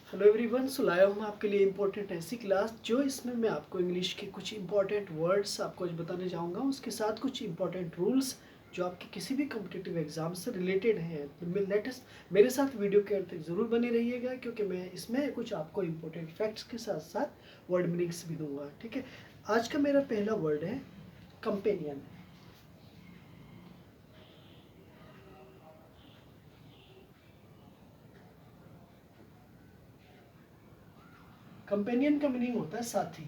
Hello everyone, सो लाया हूँ मैं आपके लिए इम्पोर्टेंट ऐसी क्लास जो इसमें मैं आपको इंग्लिश के कुछ इंपॉर्टेंट वर्ड्स आपको आज बताने जाऊँगा। उसके साथ कुछ इंपॉर्टेंट रूल्स जो आपके किसी भी कॉम्पिटिटिव एग्जाम से रिलेटेड हैं। लेटेस्ट मेरे साथ वीडियो के अंत तक ज़रूर बने रहिएगा, क्योंकि मैं इसमें कुछ आपको इंपॉर्टेंट फैक्ट्स के साथ साथ वर्ड मीनिंग्स भी दूंगा। ठीक है, आज का मेरा पहला वर्ड है कंपेनियन। कंपेनियन का मीनिंग होता है साथी।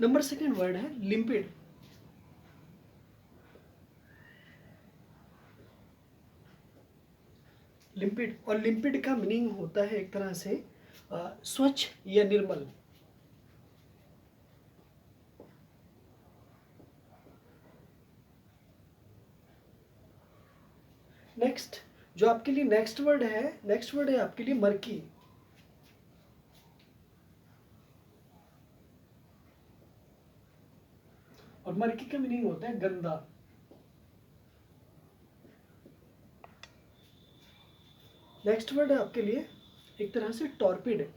नंबर सेकेंड वर्ड है लिम्पिड। लिम्पिड और लिम्पिड का मीनिंग होता है एक तरह से स्वच्छ या निर्मल। नेक्स्ट जो आपके लिए नेक्स्ट वर्ड है आपके लिए मर्की। और मर्की का मीनिंग होता है गंदा। नेक्स्ट वर्ड है आपके लिए एक तरह से टॉर्पिड।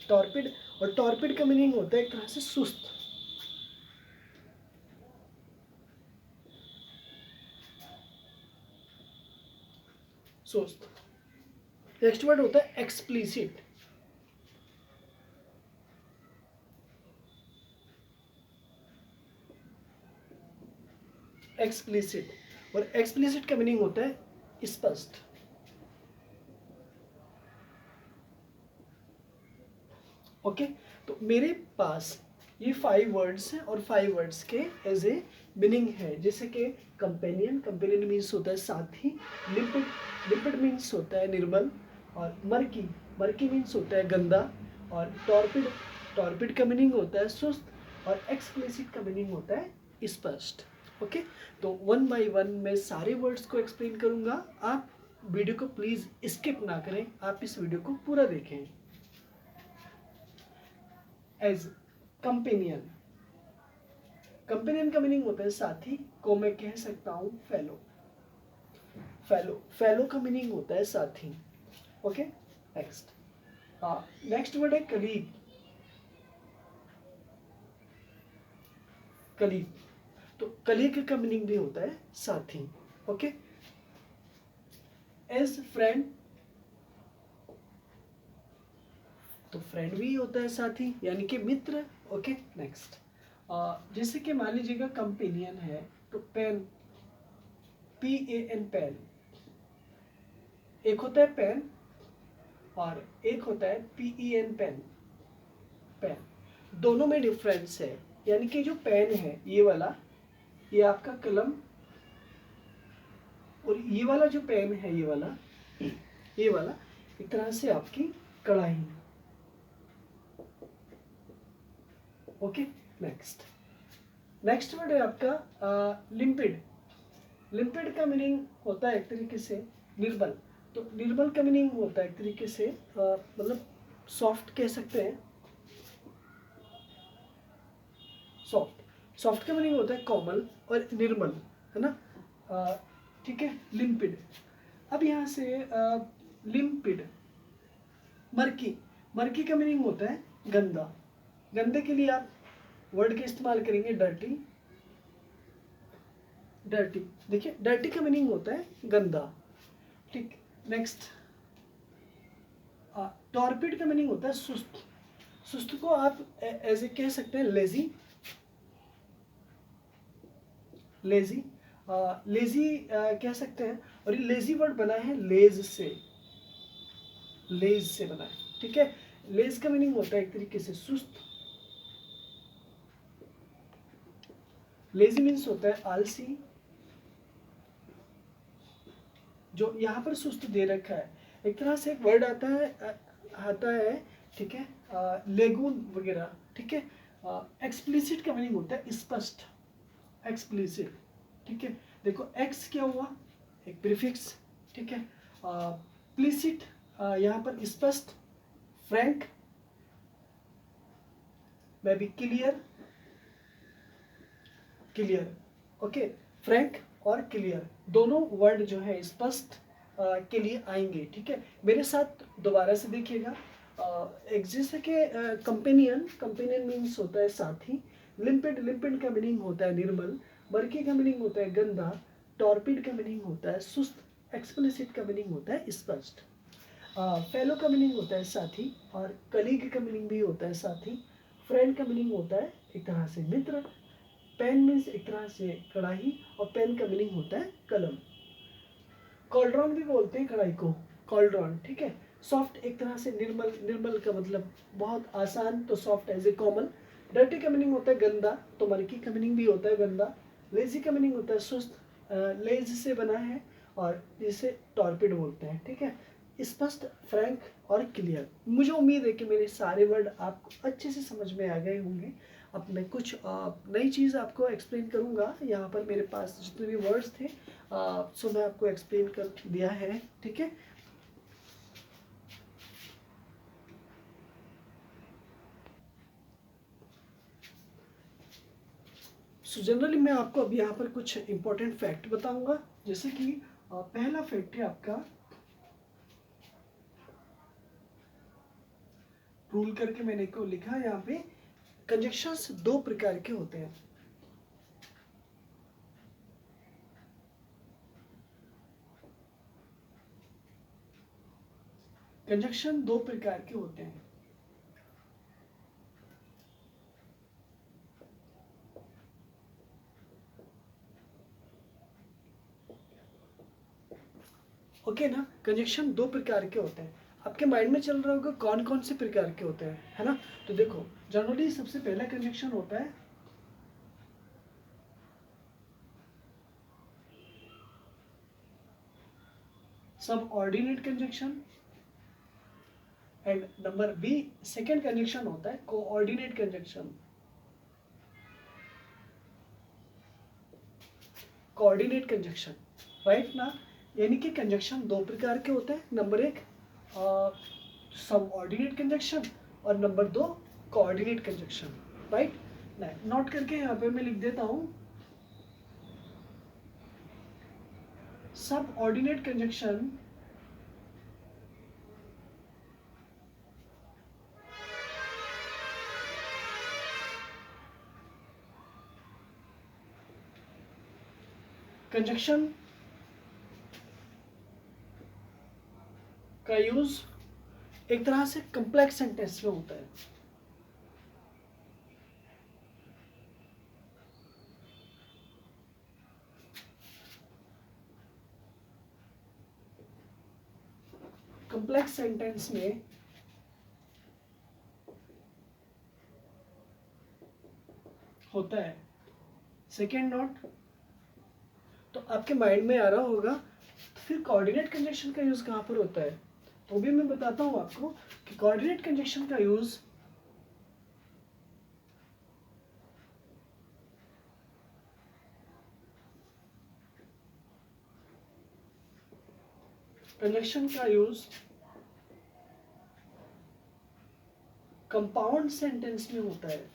टॉर्पिड और टॉर्पिड का मीनिंग होता है एक तरह से सुस्त। सुस्त। नेक्स्ट वर्ड होता है एक्सप्लिसिट। एक्सप्लिसिट और एक्सप्लिसिट का मीनिंग होता है स्पष्ट। ओके, तो मेरे पास ये 5 वर्ड्स हैं और 5 वर्ड्स के एज ए मीनिंग है। जैसे कि कंपेनियन मीन्स होता है साथी। लिपिड लिपिड मीन्स होता है निर्मल। और मर्की मीन्स होता है गंदा। और टॉर्पिड का मीनिंग होता है सुस्त। और एक्सप्लिसिट का मीनिंग होता है स्पष्ट। ओके, तो 1 बाय 1 मैं सारे वर्ड्स को एक्सप्लेन करूंगा। आप वीडियो को प्लीज स्किप ना करें, आप इस वीडियो को पूरा देखें। एज कंपेनियन, कंपेनियन का मीनिंग होता है साथी को मैं कह सकता हूं फेलो। फेलो का मीनिंग होता है साथी। ओके, नेक्स्ट वर्ड है कलीग। कलीग, तो कलीग का मीनिंग भी होता है साथी। ओके, एज फ्रेंड, तो फ्रेंड भी होता है साथी यानी कि मित्र। ओके, नेक्स्ट जैसे कि मान लीजिएगा कंपेनियन है तो पेन, PAN पेन, एक होता है पेन और एक होता है PEN पेन। पेन दोनों में डिफरेंस है, यानी कि जो पेन है ये वाला, ये आपका कलम, और ये वाला जो पेन है ये वाला एक तरह से आपकी कढ़ाई। ओके, नेक्स्ट वर्ड है आपका लिम्पिड। लिम्पिड का मीनिंग होता है एक तरीके से निर्बल। तो निर्बल का मीनिंग होता है एक तरीके से मतलब सॉफ्ट कह सकते हैं। सॉफ्ट का मीनिंग होता है कोमल और निर्मल, है ना। ठीक है, लिम्पिड। अब यहाँ से लिम्पिड, मर्की का मीनिंग होता है गंदा। गंदे के लिए आप वर्ड का इस्तेमाल करेंगे डर्टी। देखिए डर्टी का मीनिंग होता है गंदा। ठीक, नेक्स्ट टॉर्पिड का मीनिंग होता है सुस्त। सुस्त को आप ऐसे कह सकते हैं लेजी। लेजी कह सकते हैं। और ये लेजी वर्ड बना है लेज से बना है। ठीक है, लेज का मीनिंग होता है एक तरीके से सुस्त। लेजी मीन्स होता है आलसी, जो यहाँ पर सुस्त दे रखा है। एक तरह से एक वर्ड आता है ठीक है, लेगून वगैरह। ठीक है, एक्सप्लिसिट का मीनिंग होता है स्पष्ट। एक्सप्लिसिट, ठीक है, देखो एक्स क्या हुआ, एक प्रीफिक्स। ठीक है, प्लिसिट यहाँ पर स्पष्ट, Frank, may be clear, clear. Okay, Frank और क्लियर दोनों वर्ड जो है स्पष्ट के लिए आएंगे। ठीक है, मेरे साथ दोबारा से देखिएगा। एग्जिस्ट है कि कंपेनियन, कंपेनियन मीन्स होता है साथी। लिम्पिड, लिम्पिड का मीनिंग होता है निर्मल। मर्की का मीनिंग होता है गंदा। टॉर्पिड का मीनिंग होता है सुस्त। एक्सप्लिसिट का मीनिंग होता है स्पष्ट। फेलो का मीनिंग होता है साथी, और कलीग का मीनिंग भी होता है साथी। फ्रेंड का मीनिंग होता है एक तरह से मित्र। पेन मीन्स एक तरह से कढ़ाई, और पेन का मीनिंग होता है कलम। कॉल्ड्रॉन भी बोलते हैं कढ़ाई को, कॉल्ड्रॉन। ठीक है, सॉफ्ट एक तरह से निर्मल, निर्मल का मतलब बहुत आसान, तो सॉफ्ट एज ए कोमल। डर्टी का मीनिंग होता है गंदा, तो मरकी का मीनिंग भी होता है गंदा। लेजी का मीनिंग होता है सुस्त, लेज से बना है, और जिसे टॉर्पिड बोलते हैं। ठीक है, स्पष्ट, फ्रैंक और क्लियर। मुझे उम्मीद है कि मेरे सारे वर्ड आपको अच्छे से समझ में आ गए होंगे। अब मैं कुछ नई चीज़ आपको एक्सप्लेन करूँगा। यहाँ पर मेरे पास जितने भी वर्ड्स थे सो मैं आपको एक्सप्लेन कर दिया है। ठीक है, सो जनरली मैं आपको अब यहाँ पर कुछ इंपॉर्टेंट फैक्ट बताऊंगा। जैसे कि पहला फैक्ट है आपका, रूल करके मैंने को लिखा यहाँ पे, कंजक्शंस दो प्रकार के होते हैं। कंजक्शन दो प्रकार के होते हैं। ओके ना, कंजक्शन दो प्रकार के होते हैं। आपके माइंड में चल रहा होगा कौन कौन से प्रकार के होते हैं, है ना। तो देखो, जनरली सबसे पहला कंजक्शन होता है subordinate conjunction, and number B second conjunction होता है coordinate conjunction. Coordinate conjunction, right ना। यानी कि कंजक्शन दो प्रकार के होते हैं। नंबर एक सब ऑर्डिनेट कंजक्शन, और नंबर दो कोऑर्डिनेट कंजक्शन, राइट। नोट करके यहाँ पे मैं लिख देता हूँ, सब ऑर्डिनेट कंजक्शन कंजक्शन का यूज एक तरह से कंप्लेक्स सेंटेंस में होता है। कंप्लेक्स सेंटेंस में होता है। सेकेंड नोट, तो आपके माइंड में आ रहा होगा तो फिर कोऑर्डिनेट कंजक्शन का यूज कहाँ पर होता है। तो भी मैं बताता हूँ आपको कि कोऑर्डिनेट कंजक्शन का यूज कंपाउंड सेंटेंस में होता है।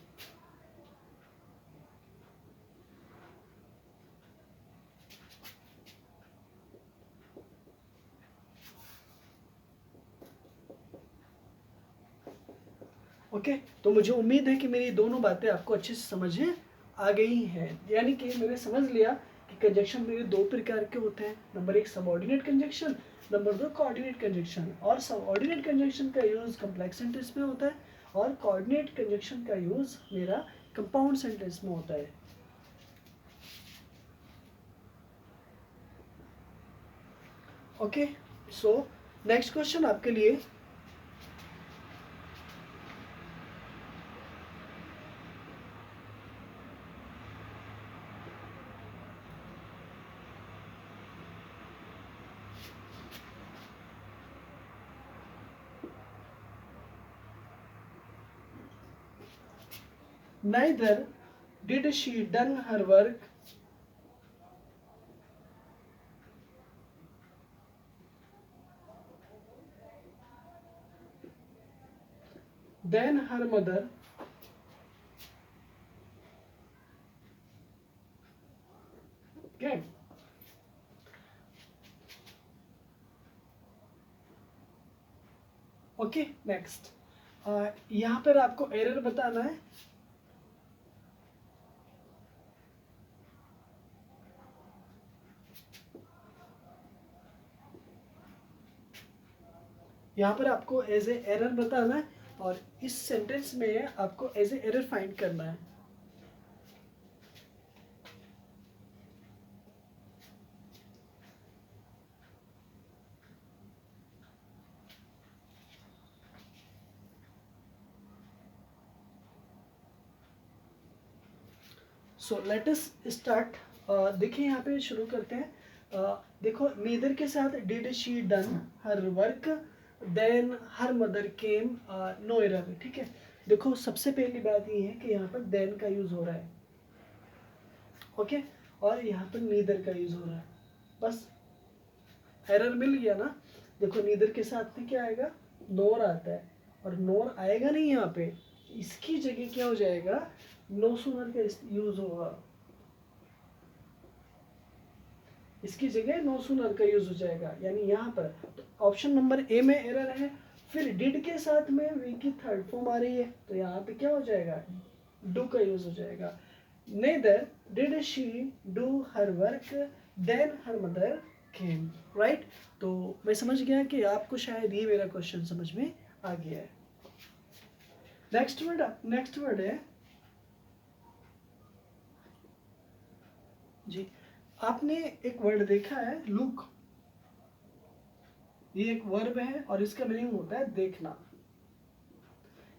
ओके, तो मुझे उम्मीद है कि मेरी दोनों बातें आपको अच्छे से समझ में आ गई हैं। यानी कि मैंने समझ लिया कि कंजक्शन मेरे दो प्रकार के होते हैं। नंबर एक सबऑर्डिनेट कंजक्शन, नंबर दो कोऑर्डिनेट कंजक्शन। और सबऑर्डिनेट कंजक्शन का यूज कॉम्प्लेक्स सेंटेंस में होता है, और कोऑर्डिनेट कंजक्शन का यूज मेरा कंपाउंड सेंटेंस में होता है। ओके, सो नेक्स्ट क्वेश्चन आपके लिए, neither did she done her work then her mother okay next, यहाँ पर आपको एरर बताना है। यहाँ पर आपको एज ए एरर बताना है और इस सेंटेंस में आपको एज ए एरर फाइंड करना है। So let us start. देखिए यहाँ पे शुरू करते हैं। देखो नीदर के साथ did she done her work then her mother came, no error. ठीक है, देखो सबसे पहली बात ये है कि यहाँ पर देन का यूज हो रहा है, ओके, और यहाँ पर नीदर का यूज हो रहा है, बस एरर मिल गया ना। देखो नीदर के साथ में क्या आएगा, नोर आता है, और नोर आएगा नहीं यहाँ पे, इसकी जगह क्या हो जाएगा, नो सूनर का यूज होगा, इसकी जगह नो सूनर का यूज हो जाएगा, यानी यहाँ पर तो ऑप्शन नंबर ए में एरर है। फिर डिड के साथ में वी की थर्ड फॉर्म आ रही है, तो यहाँ पे क्या हो जाएगा, डू का यूज हो जाएगा। Neither did she do her work then her mother came, right. तो मैं समझ गया कि आपको शायद ये मेरा क्वेश्चन समझ में आ गया है। नेक्स्ट वर्ड है जी, आपने एक वर्ड देखा है लुक, ये एक वर्ब है और इसका मीनिंग होता है देखना।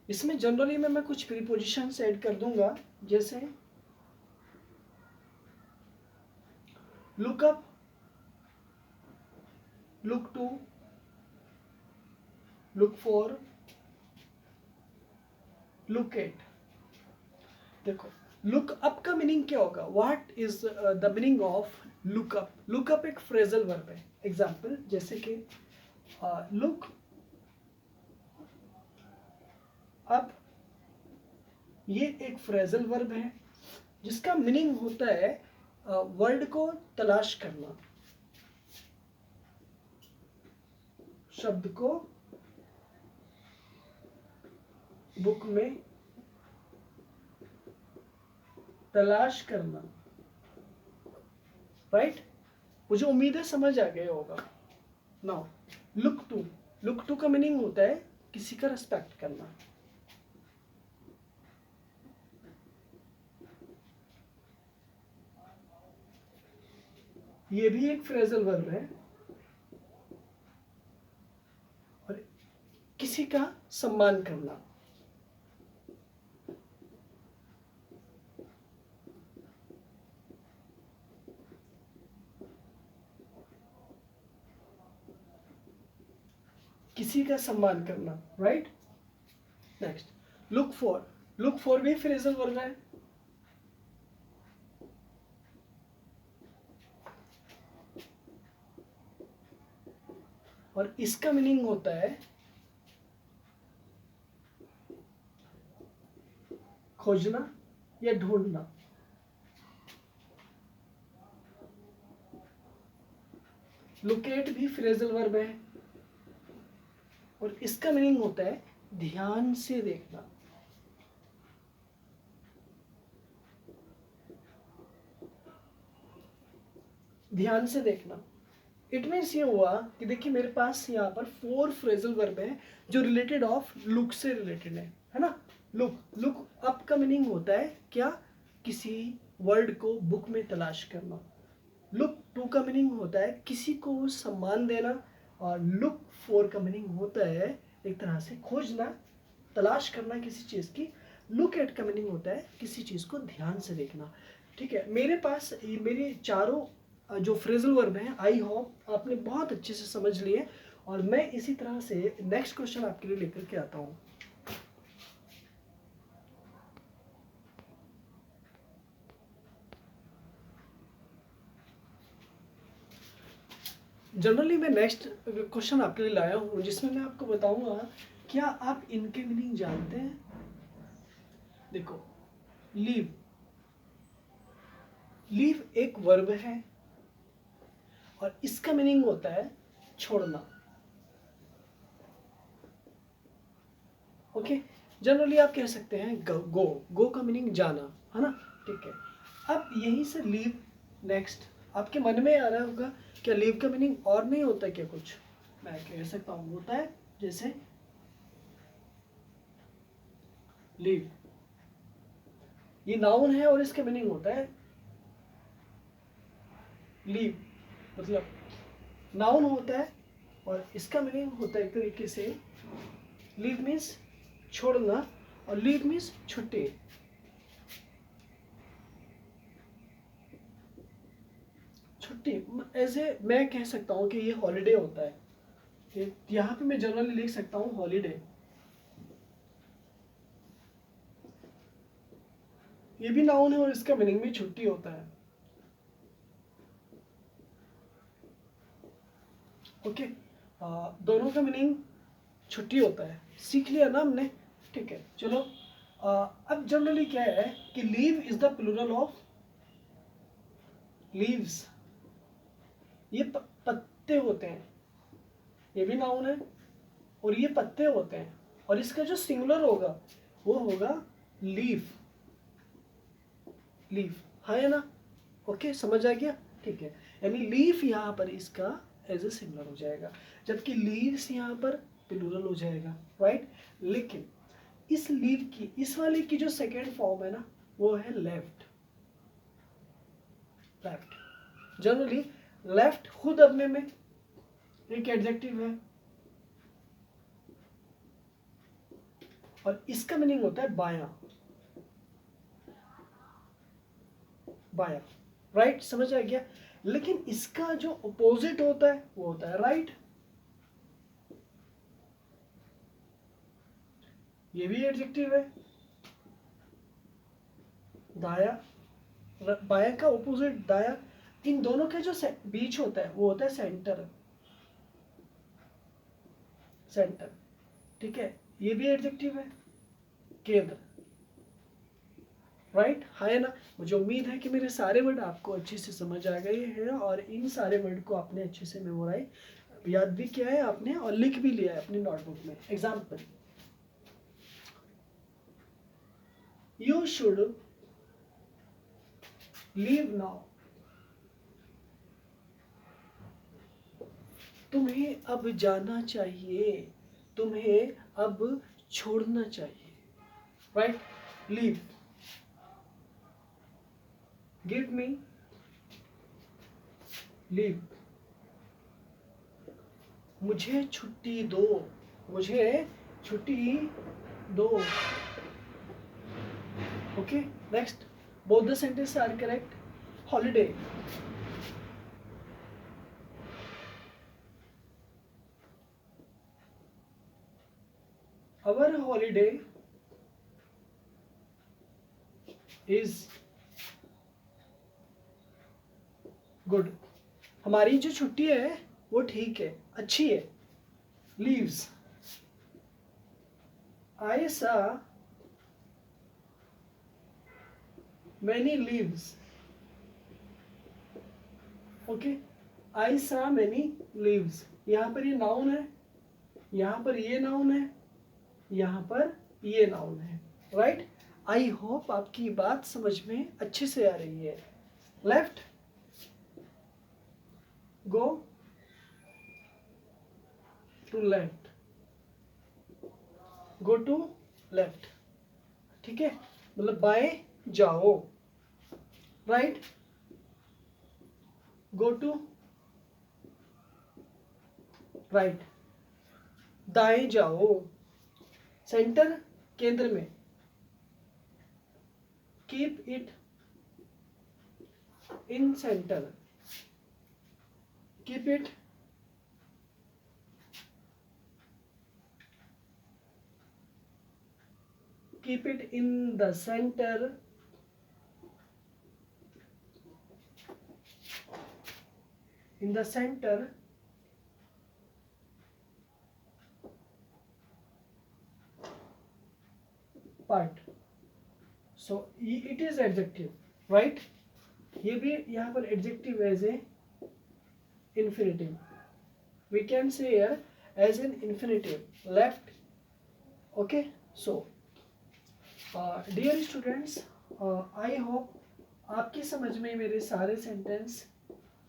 इसमें जनरली मैं कुछ प्रीपोजिशन ऐड कर दूंगा, जैसे look up, look to, look for, look at. देखो लुक अप का मीनिंग क्या होगा, what is the meaning of look up. Look up एक फ्रेजल वर्ब है। एग्जाम्पल जैसे कि लुक अप, ये एक फ्रेजल वर्ब है जिसका मीनिंग होता है वर्ड को तलाश करना, शब्द को बुक में तलाश करना, राइट। मुझे उम्मीद है समझ आ गया होगा। नाउ लुक टू का मीनिंग होता है किसी का रिस्पेक्ट करना। ये भी एक फ्रेजल वर्ब है और किसी का सम्मान करना। किसी का सम्मान करना, राइट। नेक्स्ट लुक फॉर भी फ्रेजल वर्ब है। और इसका मीनिंग होता है खोजना या ढूंढना। लोकेट भी फ्रेजल वर्ब है और इसका मीनिंग होता है ध्यान से देखना। ध्यान से देखना इट मीन्स ये हुआ कि देखिए मेरे पास यहाँ पर 4 फ्रेजल वर्ब है जो रिलेटेड ऑफ लुक से रिलेटेड है ना। लुक अप का मीनिंग होता है क्या, किसी वर्ड को बुक में तलाश करना। लुक टू का मीनिंग होता है किसी को सम्मान देना, और लुक फॉर का मीनिंग होता है एक तरह से खोजना, तलाश करना किसी चीज़ की। लुक एट का मीनिंग होता है किसी चीज़ को ध्यान से देखना। ठीक है, मेरे पास मेरे चारों जो फ्रेजल वर्ब हैं, आई होप आपने बहुत अच्छे से समझ लिए, और मैं इसी तरह से नेक्स्ट क्वेश्चन आपके लिए लेकर के आता हूँ। जनरली मैं नेक्स्ट क्वेश्चन आपके लिए लाया हूँ जिसमें मैं आपको बताऊंगा क्या आप इनके मीनिंग जानते हैं। देखो लीव एक वर्ब है और इसका मीनिंग होता है छोड़ना। ओके, जनरली आप कह सकते हैं गो, गो का मीनिंग जाना, है ना, ठीक है। अब यहीं से लीव, नेक्स्ट आपके मन में आ रहा होगा क्या लीव का मीनिंग और नहीं होता क्या कुछ? मैं कह सकता हूँ होता है, जैसे लीव ये नाउन है और इसका मीनिंग होता है लीव, मतलब नाउन होता है और इसका मीनिंग होता है एक तरीके से लीव मीन्स छोड़ना और लीव मीन्स छुट्टी। छुट्टी ऐसे मैं कह सकता हूँ कि ये हॉलीडे होता है, कि यहाँ पे मैं जनरली लिख सकता हूँ हॉलीडे, ये भी नाउन है और इसका मीनिंग भी छुट्टी होता है। ओके, दोनों का मीनिंग छुट्टी होता है, सीख लिया ना हमने, ठीक है। चलो अब जनरली क्या है कि leave is the plural of leaves, ये पत्ते होते हैं, ये भी नाउन है और ये पत्ते होते हैं, और इसका जो सिंगुलर होगा वो होगा लीफ, लीफ, है ना, ओके, समझ आ गया, ठीक है। यानी लीफ यहाँ पर इसका एज ए सिंगुलर हो जाएगा, जबकि लीव्स यहाँ पर प्लूरल हो जाएगा, राइट। लेकिन इस लीव की, इस वाले की जो सेकेंड फॉर्म है ना वो है लेफ्ट, लेफ्ट। जनरली लेफ्ट खुद अपने में एक एडजेक्टिव है और इसका मीनिंग होता है बायां, बायां, राइट, समझ आ गया। लेकिन इसका जो अपोजिट होता है वो होता है राइट, ये भी एडजेक्टिव है, दाया, बाया का अपोजिट दाया, इन दोनों के जो बीच होता है वो होता है सेंटर, सेंटर, ठीक है, ये भी एडजेक्टिव है, केंद्र, राइट, है ना। मुझे उम्मीद है कि मेरे सारे वर्ड आपको अच्छे से समझ आ गए हैं और इन सारे वर्ड को आपने अच्छे से मेमोराइज याद भी किया है आपने और लिख भी लिया है अपनी नोटबुक में। Example, you should leave now, तुम्हें अब जाना चाहिए, तुम्हें अब छोड़ना चाहिए, right, leave, give me, leave, मुझे छुट्टी दो, मुझे छुट्टी दो, okay. Next, both the sentence are correct. Holiday, our holiday is good, हमारी जो छुट्टी है वो ठीक है, अच्छी है। leaves, I saw many leaves, okay, I saw many leaves, यहाँ पर ये नाउन है, यहाँ पर ये नाउन है, यहाँ पर ये नाउन है, राइट। आई होप आपकी बात समझ में अच्छे से आ रही है। Left, go to left, go to left, ठीक है, मतलब बाएं जाओ, राइट, गो टू राइट, दाएं जाओ, सेंटर केंद्र में, keep it in centre, keep it in the center, in the center part, so it is adjective, right, ये भी यहाँ पर adjective as a infinitive, we can say here as an infinitive, left, okay, so dear students, I hope आपकी समझ में मेरे सारे sentence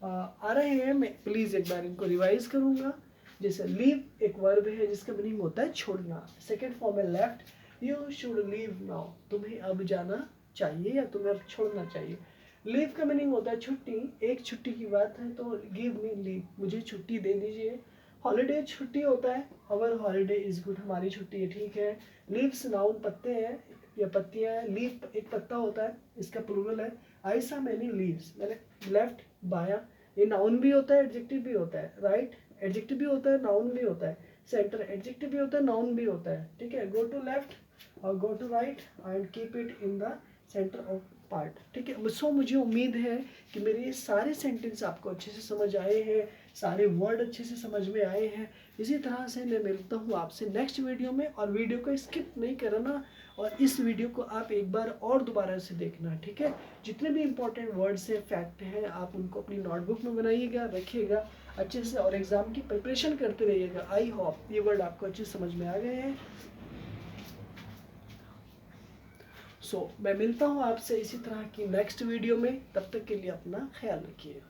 आ रहे हैं। मैं प्लीज़ एक बार इनको रिवाइज करूँगा। जैसे लीव एक वर्ब है जिसका मीनिंग होता है छोड़ना। सेकेंड फॉर्म है left, you should leave now, तुम्हें अब जाना चाहिए या तुम्हें अब छोड़ना चाहिए। लीव का मीनिंग होता है छुट्टी, एक छुट्टी की बात है तो गिव मी लीव, मुझे छुट्टी दे दीजिए। हॉलीडे छुट्टी होता है, अवर हॉलीडे इज गुड, हमारी छुट्टी है, ठीक है। लीव्स नाउन पत्ते हैं या पत्तियां हैं, लीव एक पत्ता होता है, इसका प्लूरल है। आई सा मैनी लीव्स, मैंने लेफ्ट बाया, ये नाउन भी होता है एडजेक्टिव भी होता है। राइट एडजेक्टिव भी होता है नाउन भी होता है। सेंटर एडजेक्टिव भी होता है नाउन भी होता है, ठीक है। गो टू लेफ्ट और go to right and keep it in the centre of part, ठीक है। सो मुझे उम्मीद है कि मेरे ये सारे सेंटेंस आपको अच्छे से समझ आए हैं, सारे वर्ड अच्छे से समझ में आए हैं। इसी तरह से मैं मिलता हूँ आपसे नेक्स्ट वीडियो में, और वीडियो को स्किप नहीं करना और इस वीडियो को आप एक बार और दोबारा से देखना, ठीक है। जितने भी इंपॉर्टेंट वर्ड्स हैं, फैक्ट हैं, आप उनको अपनी नोटबुक में बनाइएगा, रखिएगा अच्छे से और एग्जाम की प्रिपरेशन करते रहिएगा। आई होप ये वर्ड आपको अच्छे से समझ में आ गए हैं। मैं मिलता हूँ आपसे इसी तरह की नेक्स्ट वीडियो में, तब तक के लिए अपना ख्याल रखिए।